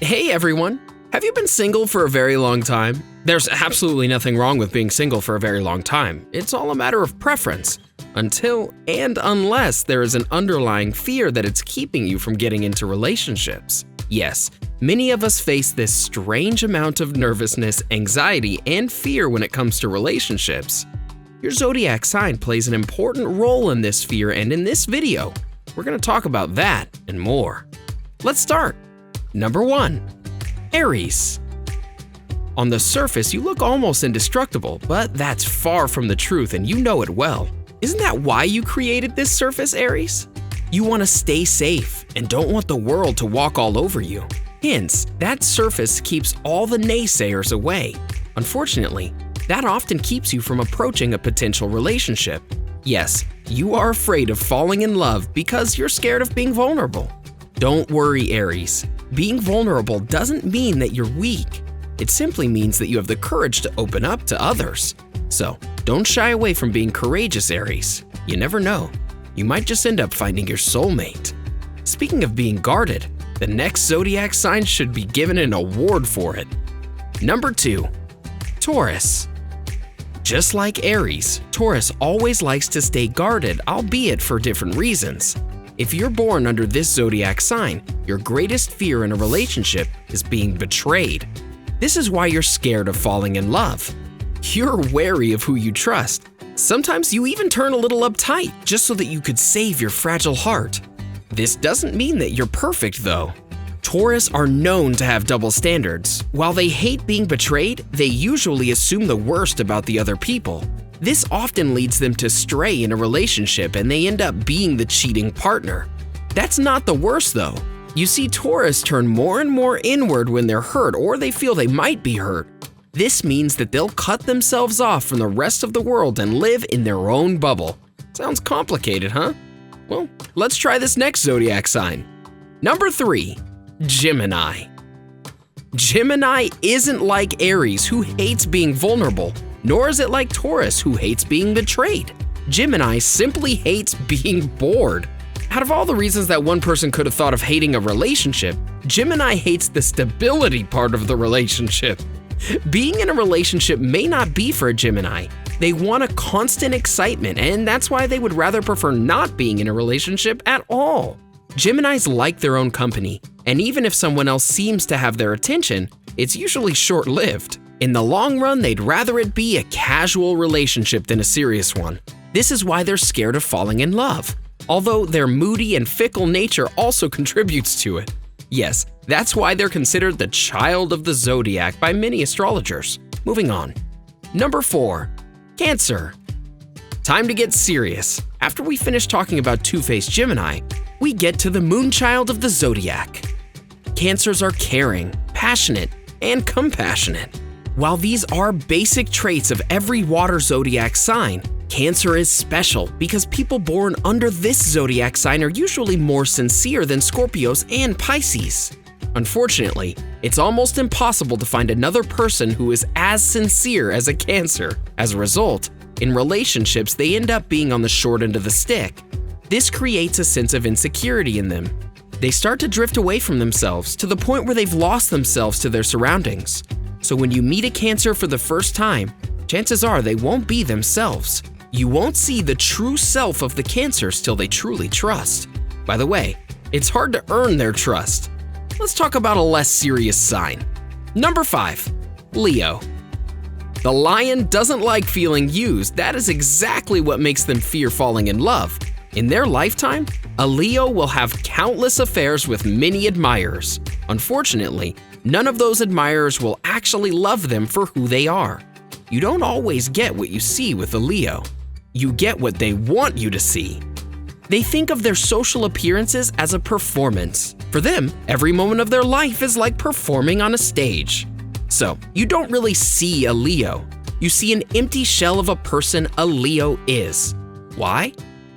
Hey everyone! Have you been single for a very long time? There's absolutely nothing wrong with being single for a very long time. It's all a matter of preference. Until and unless there is an underlying fear that it's keeping you from getting into relationships. Yes, many of us face this strange amount of nervousness, anxiety, and fear when it comes to relationships. Your zodiac sign plays an important role in this fear, and in this video, we're going to talk about that and more. Let's start. Number 1. Aries. On the surface, you look almost indestructible, but that's far from the truth and you know it well. Isn't that why you created this surface, Aries? You want to stay safe and don't want the world to walk all over you. Hence, that surface keeps all the naysayers away. Unfortunately, that often keeps you from approaching a potential relationship. Yes, you are afraid of falling in love because you're scared of being vulnerable. Don't worry, Aries. Being vulnerable doesn't mean that you're weak. It simply means that you have the courage to open up to others. So, don't shy away from being courageous, Aries. You never know. You might just end up finding your soulmate. Speaking of being guarded, the next zodiac sign should be given an award for it. Number 2. Taurus. Just like Aries, Taurus always likes to stay guarded, albeit for different reasons. If you're born under this zodiac sign, your greatest fear in a relationship is being betrayed. This is why you're scared of falling in love. You're wary of who you trust. Sometimes you even turn a little uptight just so that you could save your fragile heart. This doesn't mean that you're perfect though. Taurus are known to have double standards. While they hate being betrayed, they usually assume the worst about the other people. This often leads them to stray in a relationship and they end up being the cheating partner. That's not the worst though. You see, Taurus turn more and more inward when they're hurt or they feel they might be hurt. This means that they'll cut themselves off from the rest of the world and live in their own bubble. Sounds complicated, huh? Well, let's try this next zodiac sign. Number 3. Gemini. Gemini isn't like Aries, who hates being vulnerable, nor is it like Taurus, who hates being betrayed. Gemini simply hates being bored. Out of all the reasons that one person could have thought of hating a relationship, Gemini hates the stability part of the relationship. Being in a relationship may not be for a Gemini. They want a constant excitement, and that's why they would rather prefer not being in a relationship at all. Geminis like their own company, and even if someone else seems to have their attention, it's usually short-lived. In the long run, they'd rather it be a casual relationship than a serious one. This is why they're scared of falling in love, although their moody and fickle nature also contributes to it. Yes, that's why they're considered the child of the zodiac by many astrologers. Moving on. Number 4. Cancer. Time to get serious. After we finish talking about two-faced Gemini, we get to the moonchild of the zodiac. Cancers are caring, passionate, and compassionate. While these are basic traits of every water zodiac sign, Cancer is special because people born under this zodiac sign are usually more sincere than Scorpios and Pisces. Unfortunately, it's almost impossible to find another person who is as sincere as a Cancer. As a result, in relationships, they end up being on the short end of the stick. This creates a sense of insecurity in them. They start to drift away from themselves to the point where they've lost themselves to their surroundings. So when you meet a Cancer for the first time, chances are they won't be themselves. You won't see the true self of the Cancers till they truly trust. By the way, it's hard to earn their trust. Let's talk about a less serious sign. Number 5. Leo. The lion doesn't like feeling used. That is exactly what makes them fear falling in love. In their lifetime, a Leo will have countless affairs with many admirers. Unfortunately, none of those admirers will actually love them for who they are. You don't always get what you see with a Leo. You get what they want you to see. They think of their social appearances as a performance. For them, every moment of their life is like performing on a stage. So, you don't really see a Leo. You see an empty shell of a person a Leo is. Why?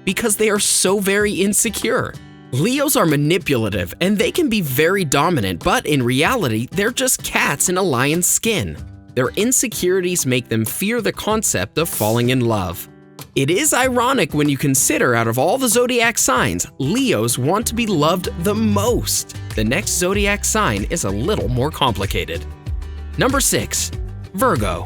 Because they are so very insecure. Leos are manipulative and they can be very dominant, but in reality, they're just cats in a lion's skin. Their insecurities make them fear the concept of falling in love. It is ironic when you consider out of all the zodiac signs, Leos want to be loved the most. The next zodiac sign is a little more complicated. Number 6. Virgo.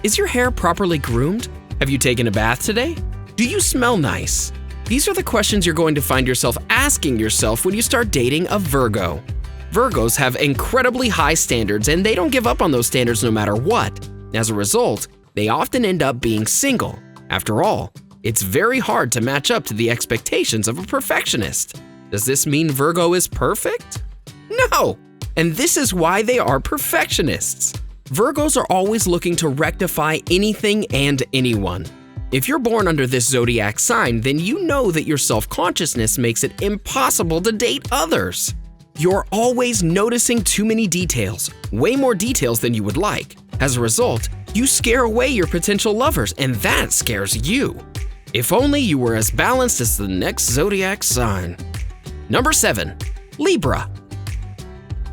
Is your hair properly groomed? Have you taken a bath today? Do you smell nice? These are the questions you're going to find yourself asking yourself when you start dating a Virgo. Virgos have incredibly high standards and they don't give up on those standards no matter what. As a result, they often end up being single. After all, it's very hard to match up to the expectations of a perfectionist. Does this mean Virgo is perfect? No! And this is why they are perfectionists. Virgos are always looking to rectify anything and anyone. If you're born under this zodiac sign, then you know that your self-consciousness makes it impossible to date others. You're always noticing too many details, way more details than you would like. As a result, you scare away your potential lovers, and that scares you. If only you were as balanced as the next zodiac sign. Number 7. Libra.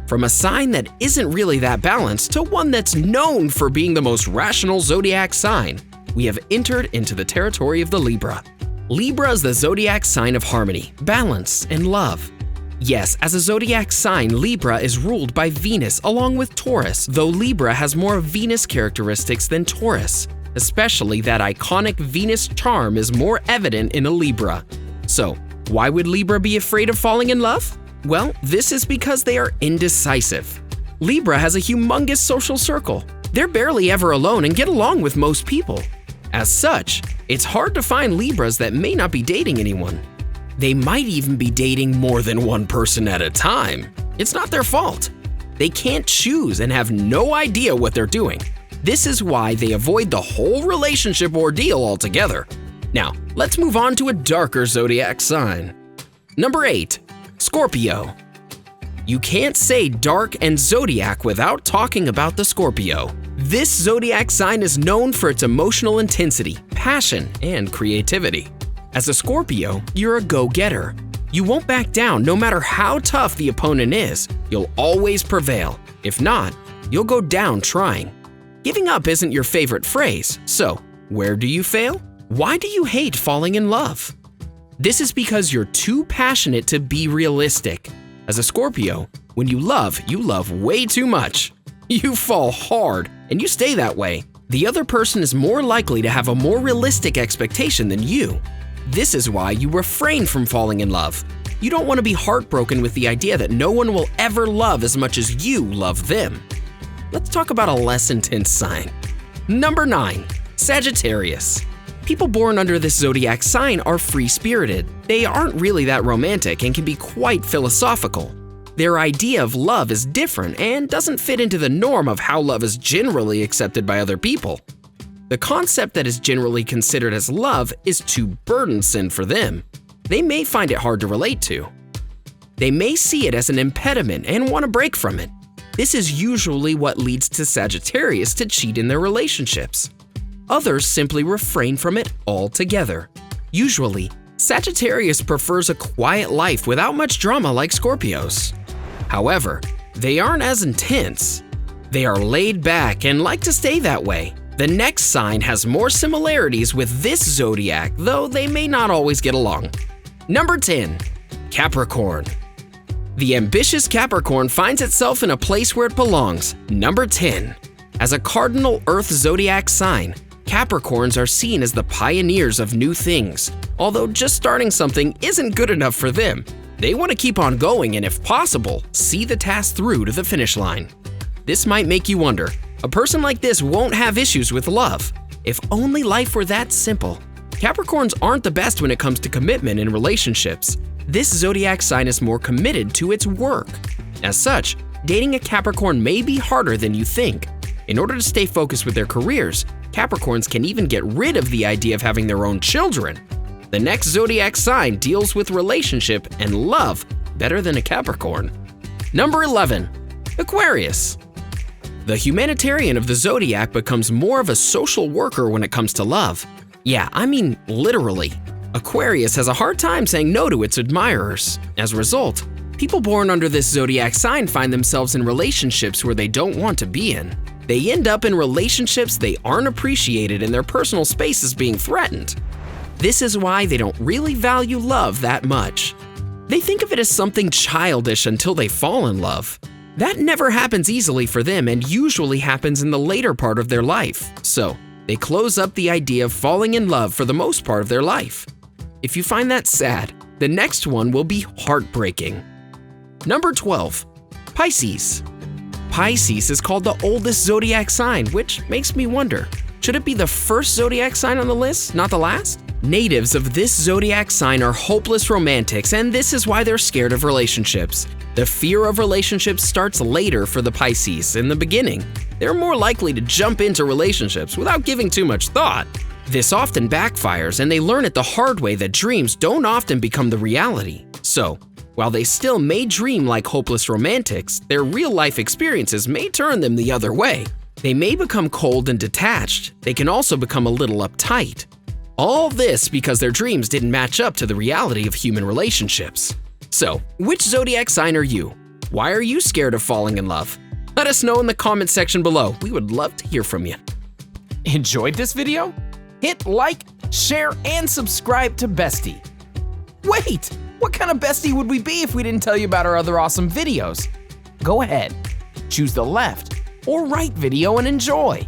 From a sign that isn't really that balanced to one that's known for being the most rational zodiac sign, we have entered into the territory of the Libra. Libra is the zodiac sign of harmony, balance, and love. Yes, as a zodiac sign, Libra is ruled by Venus along with Taurus, though Libra has more Venus characteristics than Taurus. Especially that iconic Venus charm is more evident in a Libra. So, why would Libra be afraid of falling in love? Well, this is because they are indecisive. Libra has a humongous social circle. They're barely ever alone and get along with most people. As such, it's hard to find Libras that may not be dating anyone. They might even be dating more than one person at a time. It's not their fault. They can't choose and have no idea what they're doing. This is why they avoid the whole relationship ordeal altogether. Now, let's move on to a darker zodiac sign. Number 8. Scorpio. You can't say dark and zodiac without talking about the Scorpio. This zodiac sign is known for its emotional intensity, passion, and creativity. As a Scorpio, you're a go-getter. You won't back down no matter how tough the opponent is. You'll always prevail. If not, you'll go down trying. Giving up isn't your favorite phrase, so where do you fail? Why do you hate falling in love? This is because you're too passionate to be realistic. As a Scorpio, when you love way too much. You fall hard, and you stay that way. The other person is more likely to have a more realistic expectation than you. This is why you refrain from falling in love. You don't want to be heartbroken with the idea that no one will ever love as much as you love them. Let's talk about a less intense sign. Number 9. Sagittarius. People born under this zodiac sign are free-spirited. They aren't really that romantic and can be quite philosophical. Their idea of love is different and doesn't fit into the norm of how love is generally accepted by other people. The concept that is generally considered as love is too burdensome for them. They may find it hard to relate to. They may see it as an impediment and want to break from it. This is usually what leads to Sagittarius to cheat in their relationships. Others simply refrain from it altogether. Usually, Sagittarius prefers a quiet life without much drama like Scorpios. However, they aren't as intense. They are laid back and like to stay that way. The next sign has more similarities with this zodiac, though they may not always get along. Number 10. Capricorn. The ambitious Capricorn finds itself in a place where it belongs, number 10. As a cardinal Earth zodiac sign, Capricorns are seen as the pioneers of new things. Although just starting something isn't good enough for them. They want to keep on going and, if possible, see the task through to the finish line. This might make you wonder, a person like this won't have issues with love. If only life were that simple. Capricorns aren't the best when it comes to commitment in relationships. This zodiac sign is more committed to its work. As such, dating a Capricorn may be harder than you think. In order to stay focused with their careers, Capricorns can even get rid of the idea of having their own children. The next zodiac sign deals with relationship and love better than a Capricorn. Number 11. Aquarius. The humanitarian of the zodiac becomes more of a social worker when it comes to love. Yeah, I mean literally. Aquarius has a hard time saying no to its admirers. As a result, people born under this zodiac sign find themselves in relationships where they don't want to be in. They end up in relationships they aren't appreciated and their personal space is being threatened. This is why they don't really value love that much. They think of it as something childish until they fall in love. That never happens easily for them and usually happens in the later part of their life. So, they close up the idea of falling in love for the most part of their life. If you find that sad, the next one will be heartbreaking. Number 12. Pisces. Pisces is called the oldest zodiac sign, which makes me wonder, should it be the first zodiac sign on the list, not the last? Natives of this zodiac sign are hopeless romantics, and this is why they're scared of relationships. The fear of relationships starts later for the Pisces. In the beginning, they're more likely to jump into relationships without giving too much thought. This often backfires, and they learn it the hard way that dreams don't often become the reality. So, while they still may dream like hopeless romantics, their real-life experiences may turn them the other way. They may become cold and detached. They can also become a little uptight. All this because their dreams didn't match up to the reality of human relationships. So, which zodiac sign are you? Why are you scared of falling in love? Let us know in the comment section below. We would love to hear from you. Enjoyed this video? Hit like, share, and subscribe to Bestie. Wait, what kind of bestie would we be if we didn't tell you about our other awesome videos? Go ahead, choose the left or right video and enjoy.